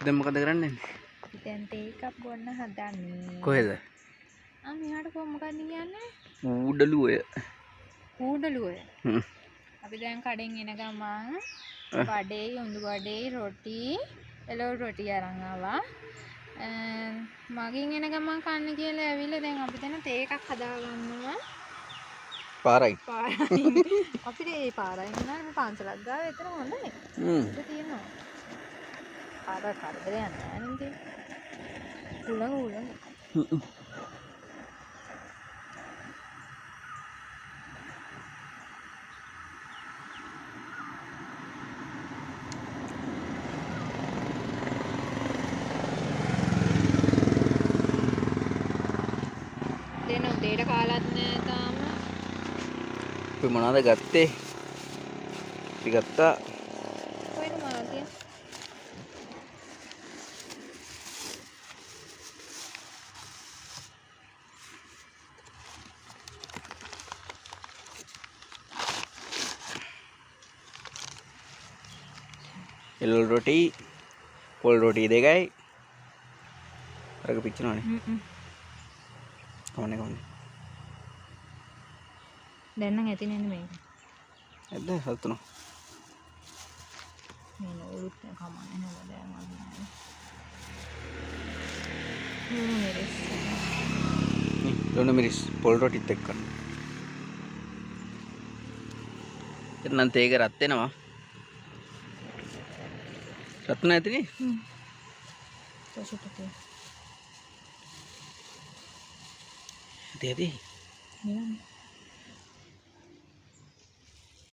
දැන් මොකද කරන්නේ? දැන් තේ එකක් බොන්න හදන්නේ. කොහෙද? මෙහාට කොහොම මොකක්ද කියන්නේ? ඌඩලු ඔය. කූඩලුව. හ්ම්. අපි දැන් කඩෙන් එන ගමන් වඩේ උඳු වඩේ රොටි එළවලු රොටි අරන් ආවා. මගින් එන ගමන් කන්න කියලා ඇවිල්ලා දැන් අපි දැන් තේ එකක් හදාගන්නවා. පාරයි. පාරයි. අපිට ඒ පාරයි නෑ පන්සලක් ගාව එතන හොඳයි. ඒක තියෙනවා. පාර කරදරයක් නෑ නේද? උලං. දෙන උදේට කාලත් නෑ තාම. අපි මොනවද ගත්තේ? අපි ගත්තා කොහෙද මොනවද තියෙන්නේ? එළවලු රොටි, පොල් රොටි දෙකයි. අරක පිච්චෙනවනේ. කවන්නේ. දැන් නම් ඇති නේද මේක? ඇද්ද හල්තුන. මේ නෝරුත් කමන්නේ නේද දැන් වගේ. ලුණු මිරිස් පොල් රොටිත් එක්ක. එතනන් තේක රත් වෙනවා. රත් නැතිනේ. සෝෂිතේ. දෙදී. නිකන්